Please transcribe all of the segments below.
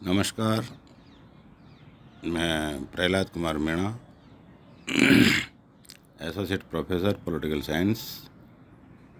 नमस्कार। मैं Prahlad Kumar Meena, associate professor political science,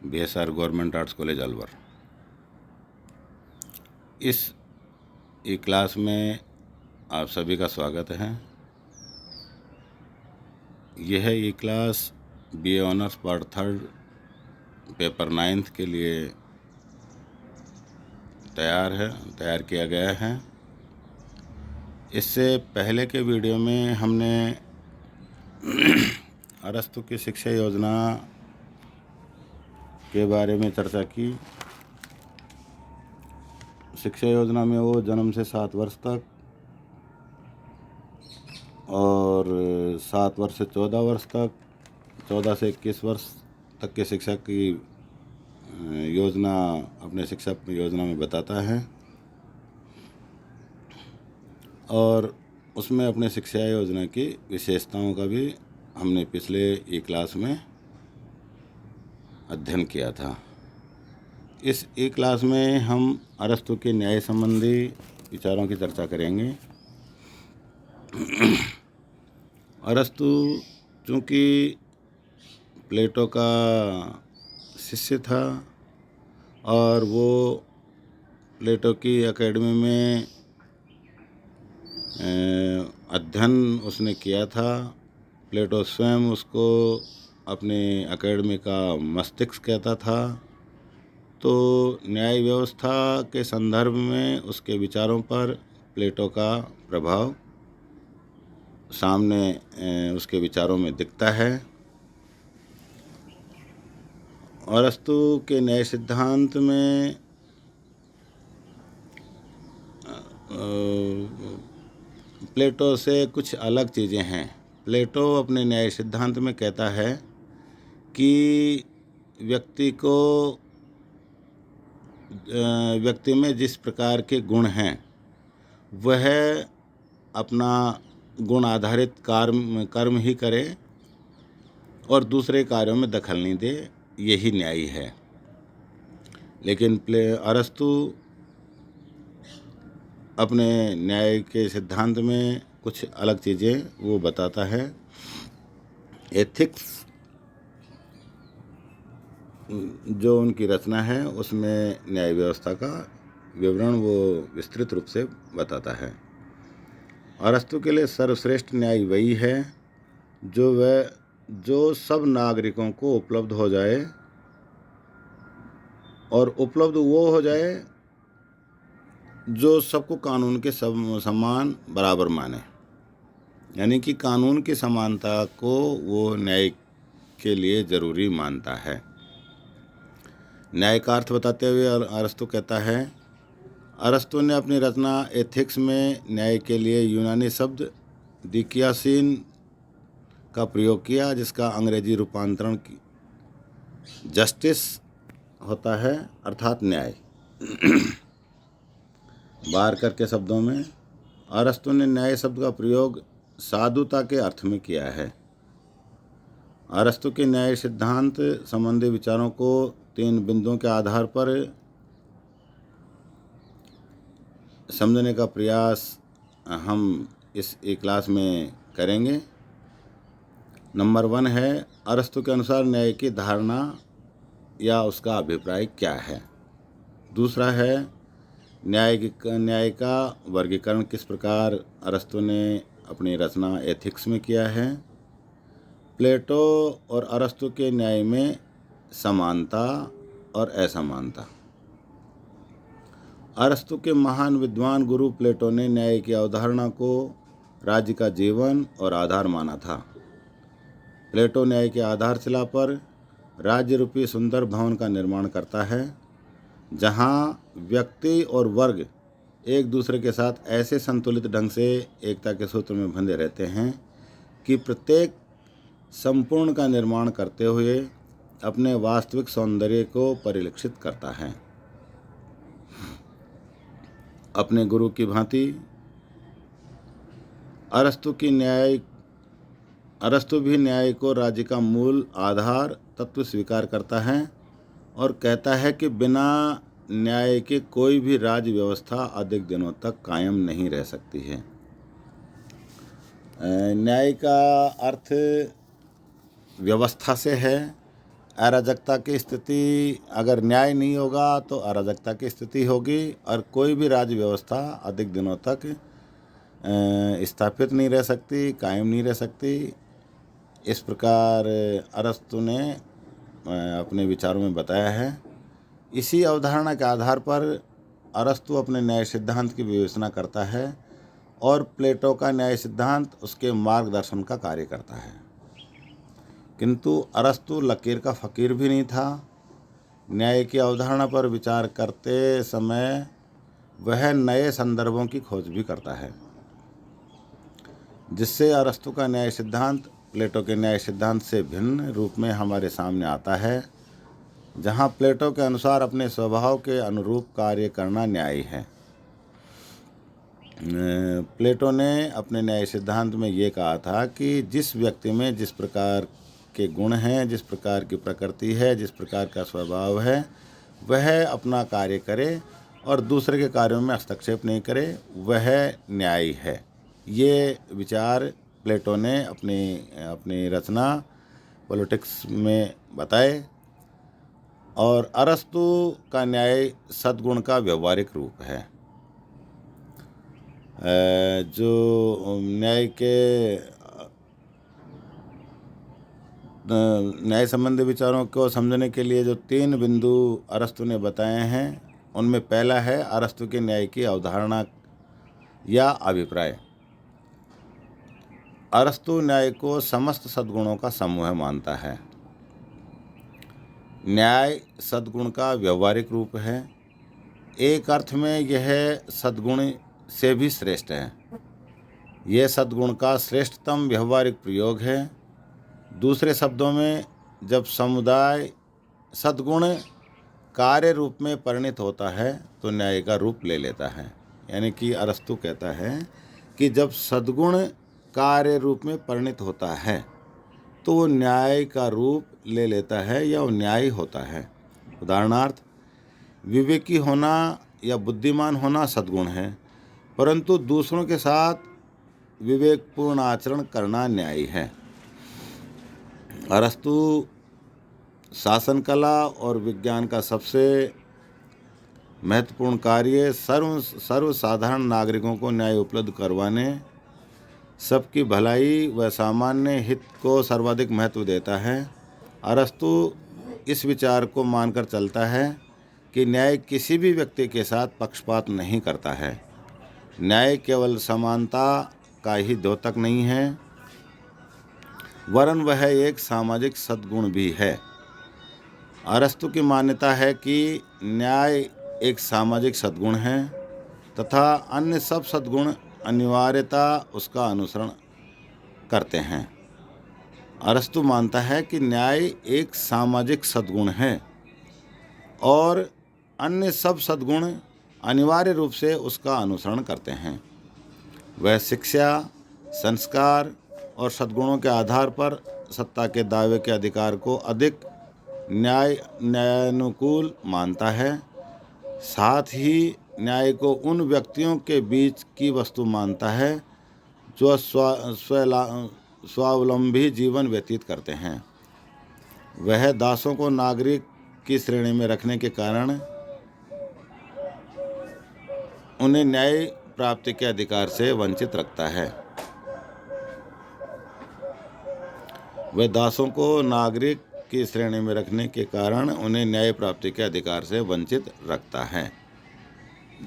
BSR government arts college Alwar. इस ई क्लास में आप सभी का स्वागत है। यह e class BA honours part 3 paper 9 के लिए तैयार किया गया है। इससे पहले के वीडियो में हमने अरस्तु की शिक्षा योजना के बारे में चर्चा की। शिक्षा योजना में वो जन्म से 7 वर्ष तक और 7 वर्ष से 14 वर्ष तक, 14 से 21 वर्ष तक के शिक्षा की योजना अपने शिक्षा योजना में बताता है और उसमें अपने शिक्षा योजना की विशेषताओं का भी हमने पिछले ई क्लास में अध्ययन किया था। इस ई क्लास में हम अरस्तु के न्याय संबंधी विचारों की चर्चा करेंगे। अरस्तु चूँकि प्लेटो का शिष्य था और वो प्लेटो की एकेडमी में अध्ययन उसने किया था। प्लेटो स्वयं उसको अपने एकेडमी का मस्तिष्क कहता था। तो न्याय व्यवस्था के संदर्भ में उसके विचारों पर प्लेटो का प्रभाव सामने उसके विचारों में दिखता है। अरस्तु के न्याय सिद्धांत में प्लेटो से कुछ अलग चीज़ें हैं। प्लेटो अपने न्याय सिद्धांत में कहता है कि व्यक्ति में जिस प्रकार के गुण हैं वह अपना गुण आधारित कर्म ही करे और दूसरे कार्यों में दखल नहीं दे, यही न्याय है। लेकिन अरस्तु अपने न्याय के सिद्धांत में कुछ अलग चीज़ें वो बताता है। एथिक्स जो उनकी रचना है उसमें न्याय व्यवस्था का विवरण वो विस्तृत रूप से बताता है। अरस्तु के लिए सर्वश्रेष्ठ न्याय वही है जो सब नागरिकों को उपलब्ध हो जाए और उपलब्ध वो हो जाए जो सबको कानून के समान बराबर माने, यानी कि कानून की समानता को वो न्याय के लिए ज़रूरी मानता है। न्याय का अर्थ बताते हुए अरस्तु कहता है, अरस्तु ने अपनी रचना एथिक्स में न्याय के लिए यूनानी शब्द दिकियासीन का प्रयोग किया, जिसका अंग्रेजी रूपांतरण जस्टिस होता है, अर्थात न्याय। बार करके शब्दों में अरस्तु ने न्याय शब्द का प्रयोग साधुता के अर्थ में किया है। अरस्तु के न्याय सिद्धांत संबंधी विचारों को 3 बिंदुओं के आधार पर समझने का प्रयास हम इस क्लास में करेंगे। नंबर 1 है, अरस्तु के अनुसार न्याय की धारणा या उसका अभिप्राय क्या है। दूसरा है, न्याय का वर्गीकरण किस प्रकार अरस्तु ने अपनी रचना एथिक्स में किया है। प्लेटो और अरस्तु के न्याय में समानता और असमानता। अरस्तु के महान विद्वान गुरु प्लेटो ने न्याय की अवधारणा को राज्य का जीवन और आधार माना था। प्लेटो न्याय के आधारशिला पर राज्य रूपी सुंदर भवन का निर्माण करता है, जहाँ व्यक्ति और वर्ग एक दूसरे के साथ ऐसे संतुलित ढंग से एकता के सूत्र में बंधे रहते हैं कि प्रत्येक संपूर्ण का निर्माण करते हुए अपने वास्तविक सौंदर्य को परिलक्षित करता है। अपने गुरु की भांति अरस्तु भी न्याय को राज्य का मूल आधार तत्व स्वीकार करता है और कहता है कि बिना न्याय की कोई भी राज्य व्यवस्था अधिक दिनों तक कायम नहीं रह सकती है। न्याय का अर्थ व्यवस्था से है। अराजकता की स्थिति, अगर न्याय नहीं होगा तो अराजकता की स्थिति होगी और कोई भी राज्य व्यवस्था अधिक दिनों तक स्थापित नहीं रह सकती, कायम नहीं रह सकती। इस प्रकार अरस्तु ने अपने विचारों में बताया है। इसी अवधारणा के आधार पर अरस्तु अपने न्याय सिद्धांत की विवेचना करता है और प्लेटो का न्याय सिद्धांत उसके मार्गदर्शन का कार्य करता है। किंतु अरस्तु लकीर का फ़कीर भी नहीं था। न्याय की अवधारणा पर विचार करते समय वह नए संदर्भों की खोज भी करता है, जिससे अरस्तु का न्याय सिद्धांत प्लेटो के न्याय सिद्धांत से भिन्न रूप में हमारे सामने आता है, जहाँ प्लेटो के अनुसार अपने स्वभाव के अनुरूप कार्य करना न्याय है। प्लेटो ने अपने न्याय सिद्धांत में ये कहा था कि जिस व्यक्ति में जिस प्रकार के गुण हैं, जिस प्रकार की प्रकृति है, जिस प्रकार का स्वभाव है, वह अपना कार्य करे और दूसरे के कार्यों में हस्तक्षेप नहीं करे, वह न्याय है। ये विचार प्लेटो ने अपनी रचना पॉलिटिक्स में बताए। और अरस्तु का न्याय सद्गुण का व्यवहारिक रूप है। जो न्याय संबंधी विचारों को समझने के लिए जो 3 बिंदु अरस्तु ने बताए हैं, उनमें पहला है अरस्तु के न्याय की अवधारणा या अभिप्राय। अरस्तु न्याय को समस्त सद्गुणों का समूह मानता है। न्याय सद्गुण का व्यवहारिक रूप है। एक अर्थ में यह सद्गुण से भी श्रेष्ठ है। यह सद्गुण का श्रेष्ठतम व्यवहारिक प्रयोग है। दूसरे शब्दों में, जब समुदाय सद्गुण कार्य रूप में परिणत होता है तो न्याय का रूप ले लेता है। यानी कि अरस्तु कहता है कि जब सद्गुण कार्य रूप में परिणत होता है तो वो न्याय का रूप ले लेता है या वो न्याय होता है। उदाहरणार्थ, विवेकी होना या बुद्धिमान होना सद्गुण है, परंतु दूसरों के साथ विवेकपूर्ण आचरण करना न्याय है। अरस्तु शासन कला और विज्ञान का सबसे महत्वपूर्ण कार्य सर्वसाधारण नागरिकों को न्याय उपलब्ध करवाने, सबकी भलाई व सामान्य हित को सर्वाधिक महत्व देता है। अरस्तु इस विचार को मानकर चलता है कि न्याय किसी भी व्यक्ति के साथ पक्षपात नहीं करता है। न्याय केवल समानता का ही द्योतक नहीं है, वरन वह एक सामाजिक सद्गुण भी है। अरस्तु की मान्यता है कि न्याय एक सामाजिक सद्गुण है तथा अन्य सब सद्गुण अनिवार्यता उसका अनुसरण करते हैं। अरस्तु मानता है कि न्याय एक सामाजिक सद्गुण है और अन्य सब सद्गुण अनिवार्य रूप से उसका अनुसरण करते हैं। वह शिक्षा, संस्कार और सद्गुणों के आधार पर सत्ता के दावे के अधिकार को अधिक न्यायानुकूल मानता है। साथ ही न्याय को उन व्यक्तियों के बीच की वस्तु मानता है जो स्वावलंबी जीवन व्यतीत करते हैं। वह दासों को नागरिक की श्रेणी में रखने के कारण उन्हें न्याय प्राप्ति के अधिकार से वंचित रखता है। वह दासों को नागरिक की श्रेणी में रखने के कारण उन्हें न्याय प्राप्ति के अधिकार से वंचित रखता है।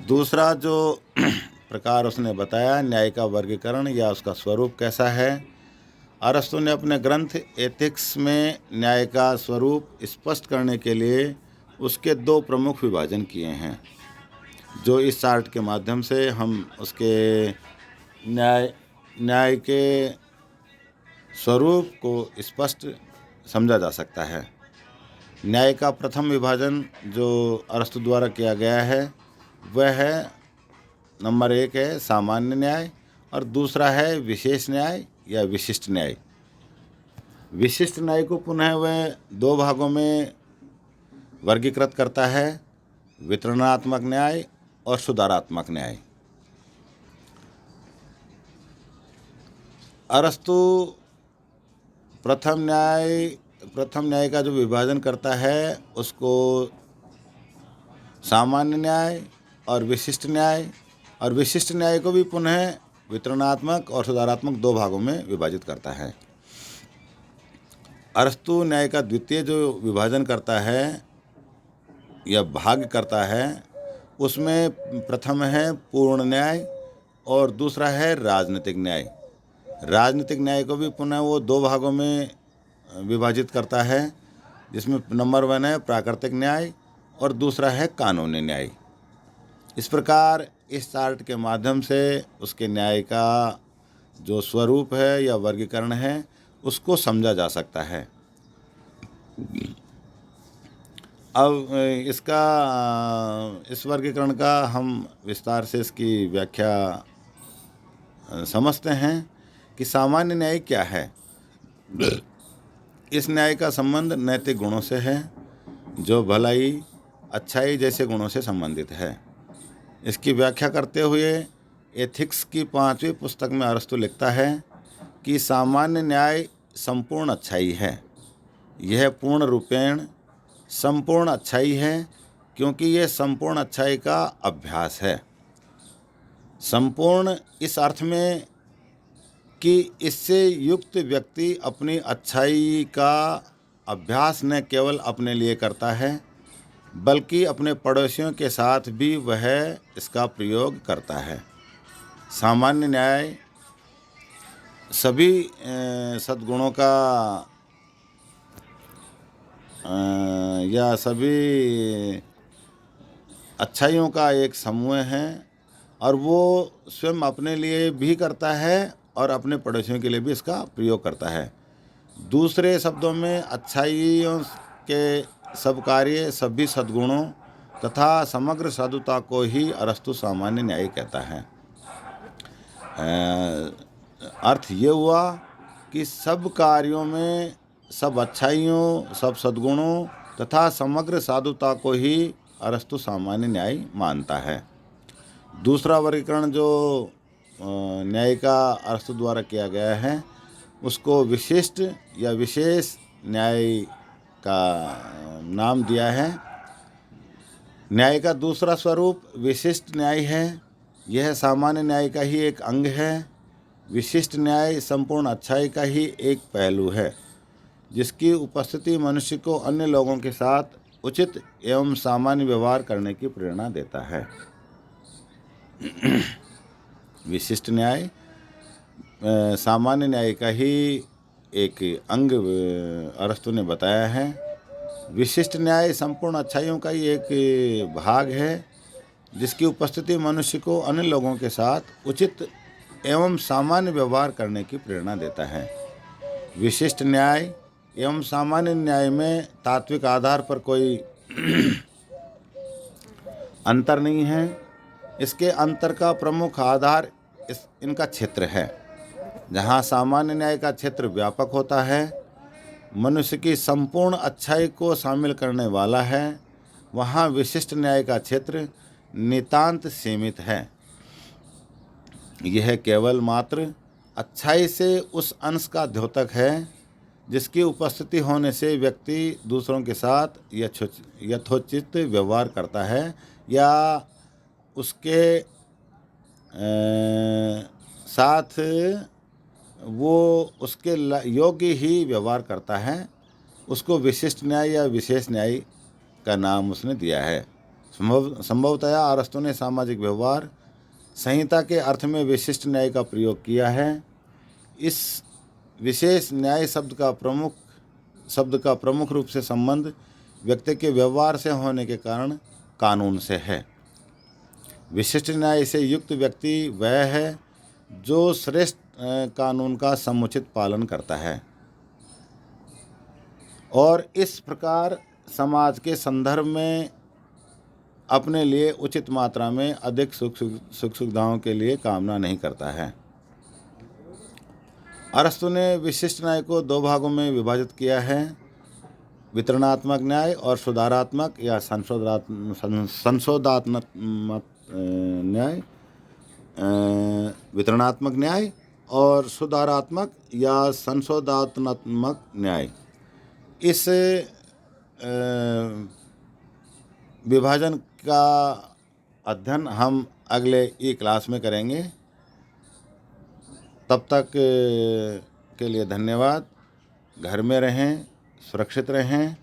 दूसरा जो प्रकार उसने बताया न्याय का वर्गीकरण या उसका स्वरूप कैसा है, अरस्तु ने अपने ग्रंथ एथिक्स में न्याय का स्वरूप स्पष्ट करने के लिए उसके 2 प्रमुख विभाजन किए हैं, जो इस चार्ट के माध्यम से हम उसके न्याय के स्वरूप को स्पष्ट समझा जा सकता है। न्याय का प्रथम विभाजन जो अरस्तु द्वारा किया गया है वह है, नंबर 1 है सामान्य न्याय और दूसरा है विशेष न्याय या विशिष्ट न्याय। विशिष्ट न्याय को पुनः वह 2 भागों में वर्गीकृत करता है। वितरणात्मक न्याय और सुधारात्मक न्याय। अरस्तु प्रथम न्याय का जो विभाजन करता है उसको सामान्य न्याय और विशिष्ट न्याय को भी पुनः वितरणात्मक और सुधारात्मक दो भागों में विभाजित करता है। अरस्तु न्याय का द्वितीय जो विभाजन करता है या भाग करता है उसमें प्रथम है पूर्ण न्याय और दूसरा है राजनीतिक न्याय। राजनीतिक न्याय को भी पुनः वो दो भागों में विभाजित करता है, जिसमें नंबर 1 है प्राकृतिक न्याय और दूसरा है कानूनी न्याय। इस प्रकार इस चार्ट के माध्यम से उसके न्याय का जो स्वरूप है या वर्गीकरण है उसको समझा जा सकता है। अब इस वर्गीकरण का हम विस्तार से इसकी व्याख्या समझते हैं कि सामान्य न्याय क्या है। इस न्याय का संबंध नैतिक गुणों से है, जो भलाई अच्छाई जैसे गुणों से संबंधित है। इसकी व्याख्या करते हुए एथिक्स की 5वीं पुस्तक में अरस्तु लिखता है कि सामान्य न्याय संपूर्ण अच्छाई है। यह पूर्ण रूपेण संपूर्ण अच्छाई है, क्योंकि यह संपूर्ण अच्छाई का अभ्यास है। संपूर्ण इस अर्थ में कि इससे युक्त व्यक्ति अपनी अच्छाई का अभ्यास न केवल अपने लिए करता है, बल्कि अपने पड़ोसियों के साथ भी वह इसका प्रयोग करता है। सामान्य न्याय सभी सद्गुणों का या सभी अच्छाइयों का एक समूह है और वो स्वयं अपने लिए भी करता है और अपने पड़ोसियों के लिए भी इसका प्रयोग करता है। दूसरे शब्दों में अच्छाइयों के सब कार्य सभी सद्गुणों तथा समग्र साधुता को ही अरस्तु सामान्य न्याय कहता है। अर्थ ये हुआ कि सब कार्यों में सब अच्छाइयों सब सद्गुणों तथा समग्र साधुता को ही अरस्तु सामान्य न्याय मानता है। दूसरा वर्गीकरण जो न्याय का अरस्तु द्वारा किया गया है उसको विशिष्ट या विशेष न्याय का नाम दिया है। न्याय का दूसरा स्वरूप विशिष्ट न्याय है। यह सामान्य न्याय का ही एक अंग है। विशिष्ट न्याय संपूर्ण अच्छाई का ही एक पहलू है, जिसकी उपस्थिति मनुष्य को अन्य लोगों के साथ उचित एवं सामान्य व्यवहार करने की प्रेरणा देता है। विशिष्ट न्याय सामान्य न्याय का ही एक अंग अरस्तु ने बताया है। विशिष्ट न्याय संपूर्ण अच्छाइयों का ही एक भाग है, जिसकी उपस्थिति मनुष्य को अन्य लोगों के साथ उचित एवं सामान्य व्यवहार करने की प्रेरणा देता है। विशिष्ट न्याय एवं सामान्य न्याय में तात्विक आधार पर कोई अंतर नहीं है। इसके अंतर का प्रमुख आधार इनका क्षेत्र है। जहाँ सामान्य न्याय का क्षेत्र व्यापक होता है, मनुष्य की संपूर्ण अच्छाई को शामिल करने वाला है, वहाँ विशिष्ट न्याय का क्षेत्र नितांत सीमित है। यह केवल मात्र अच्छाई से उस अंश का द्योतक है जिसकी उपस्थिति होने से व्यक्ति दूसरों के साथ यथोचित व्यवहार करता है या उसके साथ वो उसके योग्य ही व्यवहार करता है। उसको विशिष्ट न्याय या विशेष न्याय का नाम उसने दिया है। संभवतया अरस्तु ने सामाजिक व्यवहार संहिता के अर्थ में विशिष्ट न्याय का प्रयोग किया है। इस विशेष न्याय शब्द का प्रमुख रूप से संबंध व्यक्ति के व्यवहार से होने के कारण कानून से है। विशिष्ट न्याय से युक्त व्यक्ति वह है जो श्रेष्ठ कानून का समुचित पालन करता है और इस प्रकार समाज के संदर्भ में अपने लिए उचित मात्रा में अधिक सुख सुविधाओं के लिए कामना नहीं करता है। अरस्तु ने विशिष्ट न्याय को दो भागों में विभाजित किया है। वितरणात्मक न्याय और सुधारात्मक या संशोधात्मक न्याय, वितरणात्मक न्याय और सुधारात्मक या संशोधनात्मक न्याय। इस विभाजन का अध्ययन हम अगले ई क्लास में करेंगे। तब तक के लिए धन्यवाद। घर में रहें, सुरक्षित रहें